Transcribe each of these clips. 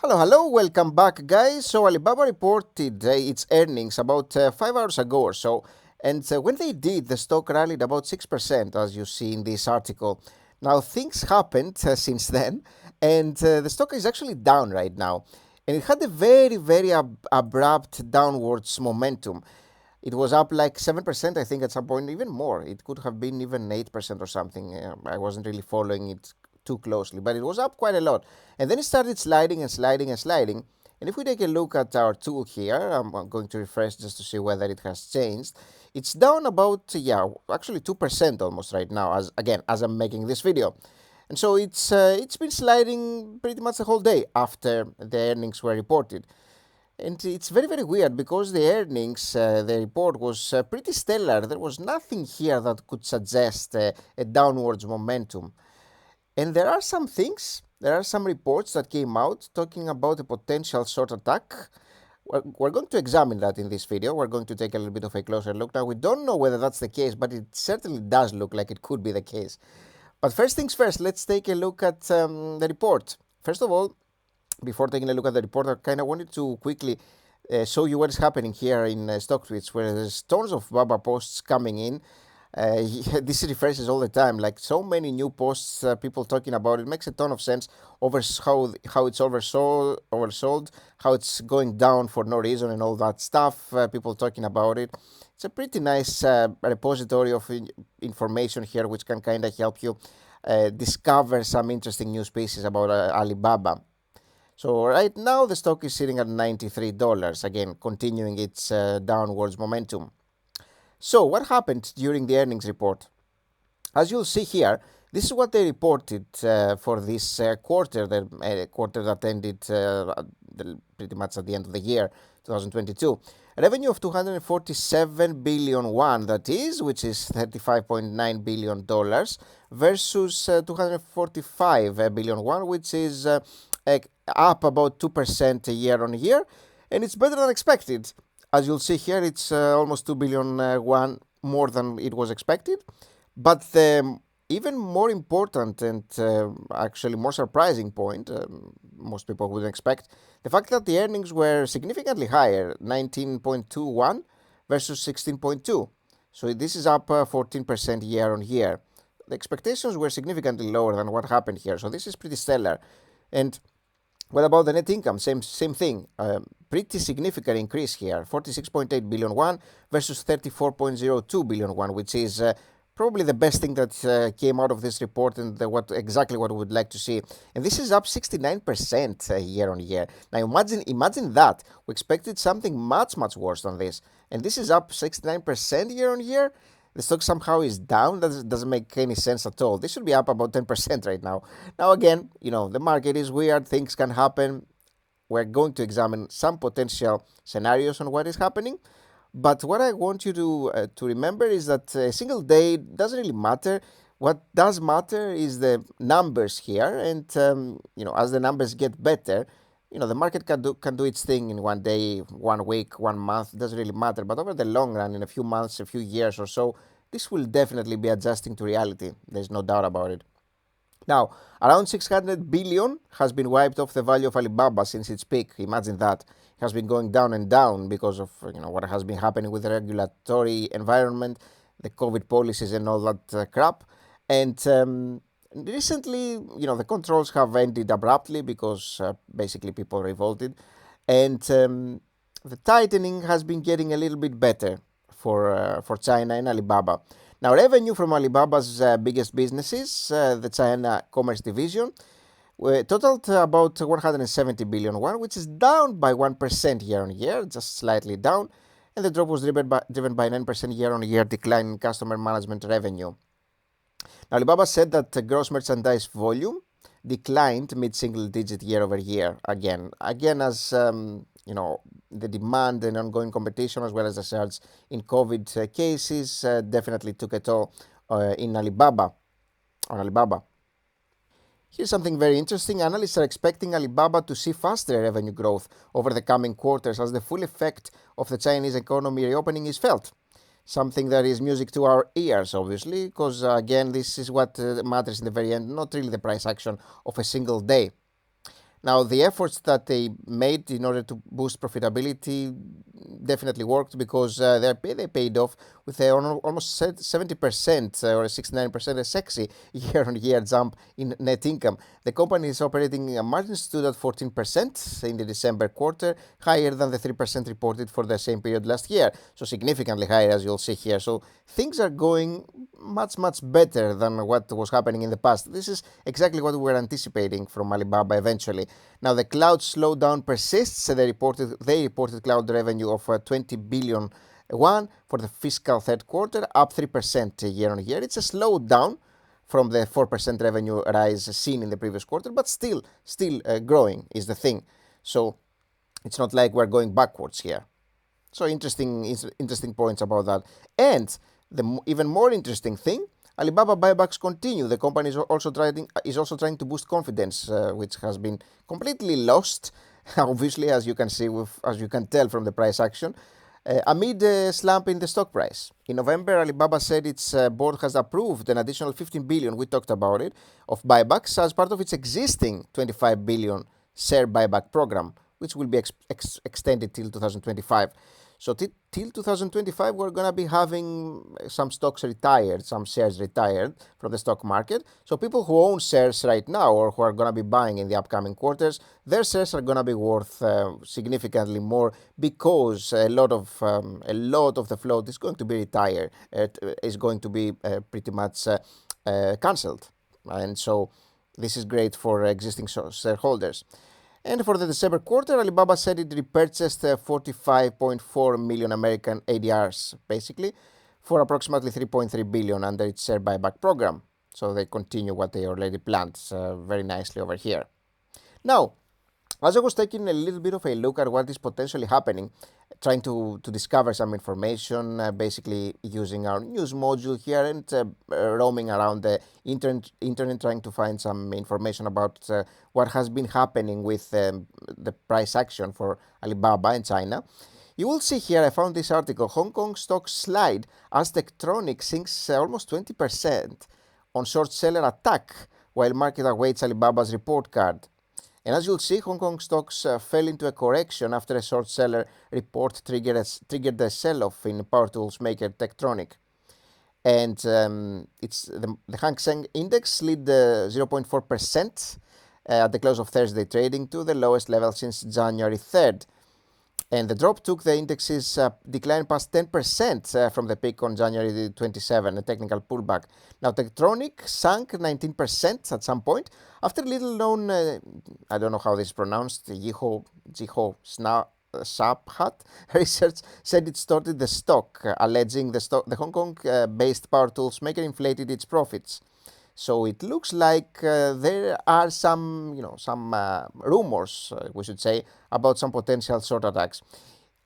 Hello, welcome back, guys. So, Alibaba reported its earnings about 5 hours ago or so, and when they did, the stock rallied about 6%, as you see in this article. Now, things happened since then, and the stock is actually down right now. And it had a very abrupt downwards momentum. It was up like 7%, I think, at some point, even more. It could have been even 8% or something. I wasn't really following it too closely, but it was up quite a lot. And then it started sliding and sliding and sliding. And if we take a look at our tool here, I'm going to refresh just to see whether it has changed. It's down about, yeah, actually 2% almost right now, as I'm making this video. And so it's been sliding pretty much the whole day after the earnings were reported. And it's very weird because the earnings, the report was pretty stellar. There was nothing here that could suggest a downwards momentum. And there are some reports that came out talking about a potential short attack. We're going to examine that in this video. We're going to take a little bit of a closer look. Now, we don't know whether that's the case, but it certainly does look like it could be the case. But first things first, let's take a look at the report. First of all, before taking a look at the report, I kind of wanted to quickly show you what is happening here in StockTwits, where there's tons of Baba posts coming in. This refreshes all the time, like so many new posts, people talking about it. Makes a ton of sense over how it's oversold, how it's going down for no reason, and all that stuff. People talking about it. It's a pretty nice repository of information here, which can kind of help you discover some interesting new spaces about Alibaba. So right now the stock is sitting at $93, again continuing its downwards momentum. So what happened during the earnings report? As you'll see here, this is what they reported for this quarter, the quarter that ended pretty much at the end of the year, 2022. A revenue of 247 billion won, that is, which is $35.9 billion, versus 245 billion won, which is up about 2% year on year, and it's better than expected. As you'll see here, it's almost 2 billion won more than it was expected. But the even more important and actually more surprising point, most people wouldn't expect, the fact that the earnings were significantly higher, 19.21 versus 16.2. So this is up 14% year on year. The expectations were significantly lower than what happened here. So this is pretty stellar. And what about the net income? Same thing. Pretty significant increase here. 46.8 billion won versus 34.02 billion won, which is probably the best thing that came out of this report, and exactly what we would like to see. And this is up 69% year on year. Now imagine that. We expected something much worse than this, and this is up 69% year on year. The stock somehow is down. That doesn't make any sense at all. This should be up about 10% right now. Now again, the market is weird. Things can happen. We're going to examine some potential scenarios on what is happening. But what I want you to remember is that a single day doesn't really matter. What does matter is the numbers here, and as the numbers get better, the market can do its thing in one day, 1 week, 1 month. It doesn't really matter. But over the long run, in a few months, a few years or so, this will definitely be adjusting to reality. There's no doubt about it. Now, around 600 billion has been wiped off the value of Alibaba since its peak. Imagine that. It has been going down and down because of what has been happening with the regulatory environment, the COVID policies and all that crap. And recently, the controls have ended abruptly because basically people revolted. And the tightening has been getting a little bit better for China and Alibaba. Now, revenue from Alibaba's biggest businesses, the China Commerce Division, totaled about 170 billion won, which is down by 1% year on year, just slightly down. And the drop was driven by 9% year on year decline in customer management revenue. Now, Alibaba said that the gross merchandise volume declined mid-single digit year over year again as the demand and ongoing competition, as well as the surge in COVID cases, definitely took a toll on Alibaba. Here's something very interesting. Analysts are expecting Alibaba to see faster revenue growth over the coming quarters as the full effect of the Chinese economy reopening is felt. Something that is music to our ears, obviously, because again, this is what matters in the very end, not really the price action of a single day. Now, the efforts that they made in order to boost profitability definitely worked because they paid off with almost 70% or 69%, a sexy year-on-year jump in net income. The company is operating margins stood at 14% in the December quarter, higher than the 3% reported for the same period last year. So significantly higher, as you'll see here. So things are going much, much better than what was happening in the past. This is exactly what we were anticipating from Alibaba eventually. Now, the cloud slowdown persists. They reported cloud revenue of 20 billion won for the fiscal third quarter, up 3% year on year. It's a slowdown from the 4% revenue rise seen in the previous quarter, but still growing is the thing. So it's not like we're going backwards here. So interesting points about that. And the even more interesting thing, Alibaba buybacks continue. The company is also trying to boost confidence, which has been completely lost, obviously, as you can tell from the price action, amid a slump in the stock price. In November, Alibaba said its board has approved an additional 15 billion. We talked about it, of buybacks as part of its existing 25 billion share buyback program, which will be extended till 2025. So till 2025, we're going to be having some stocks retired, some shares retired from the stock market. So people who own shares right now or who are going to be buying in the upcoming quarters, their shares are going to be worth significantly more because a lot of the float is going to be retired, is going to be pretty much cancelled. And so this is great for existing shareholders. And for the December quarter, Alibaba said it repurchased 45.4 million American ADRs, basically, for approximately 3.3 billion under its share buyback program. So they continue what they already planned very nicely over here. Now, as I was taking a little bit of a look at what is potentially happening, trying to discover some information, basically using our news module here and roaming around the internet trying to find some information about what has been happening with the price action for Alibaba in China. You will see here, I found this article, Hong Kong stocks slide as Tektronic sinks almost 20% on short seller attack while market awaits Alibaba's report card. And as you'll see, Hong Kong stocks fell into a correction after a short seller report triggered a sell-off in power tools maker Tektronic. And the Hang Seng Index slid 0.4% at the close of Thursday trading to the lowest level since January 3rd. And the drop took the index's decline past 10% from the peak on January 27, a technical pullback. Now, Tektronic sank 19% at some point after little known, I don't know how this is pronounced, Jiho Saphat research said it started the stock, alleging the Hong Kong-based power tools maker inflated its profits. So it looks like there are some rumors, we should say, about some potential short attacks.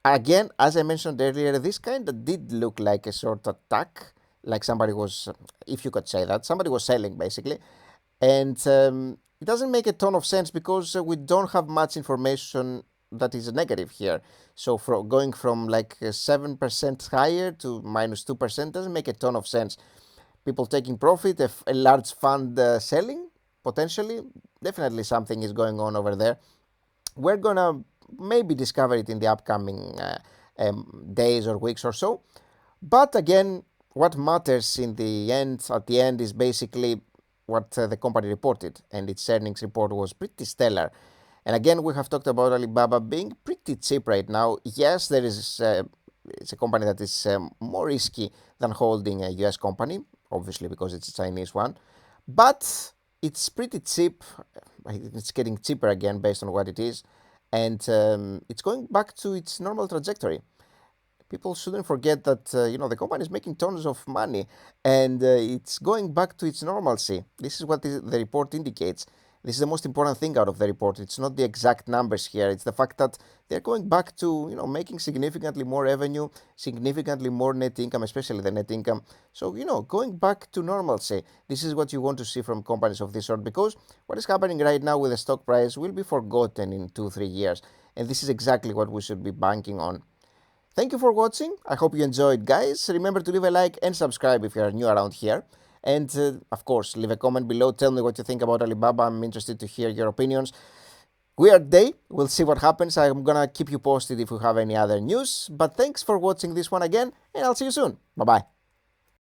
Again, as I mentioned earlier, this kind of did look like a short attack, like somebody was, if you could say that, somebody was selling basically. And it doesn't make a ton of sense because we don't have much information that is negative here. So going from like 7% higher to minus 2% doesn't make a ton of sense. People taking profit, a large fund selling, potentially, definitely something is going on over there. We're going to maybe discover it in the upcoming days or weeks or so. But again, what matters at the end is basically what the company reported, and its earnings report was pretty stellar. And again, we have talked about Alibaba being pretty cheap right now. Yes, it's a company that is more risky than holding a US company, obviously because it's a Chinese one, but it's pretty cheap. It's getting cheaper again based on what it is, and it's going back to its normal trajectory. People shouldn't forget that the company is making tons of money, and it's going back to its normalcy. This is what the report indicates. This is the most important thing out of the report. It's not the exact numbers here. It's the fact that they're going back to making significantly more revenue, significantly more net income, especially the net income. So going back to normalcy. This is what you want to see from companies of this sort, because what is happening right now with the stock price will be forgotten in 2-3 years, and this is exactly what we should be banking on. Thank you for watching. I hope you enjoyed, guys. Remember to leave a like and subscribe if you are new around here. And of course, leave a comment below. Tell me what you think about Alibaba. I'm interested to hear your opinions. weird day. We'll see what happens. I'm gonna keep you posted if we have any other news. But thanks for watching this one again, and I'll see you soon. Bye bye.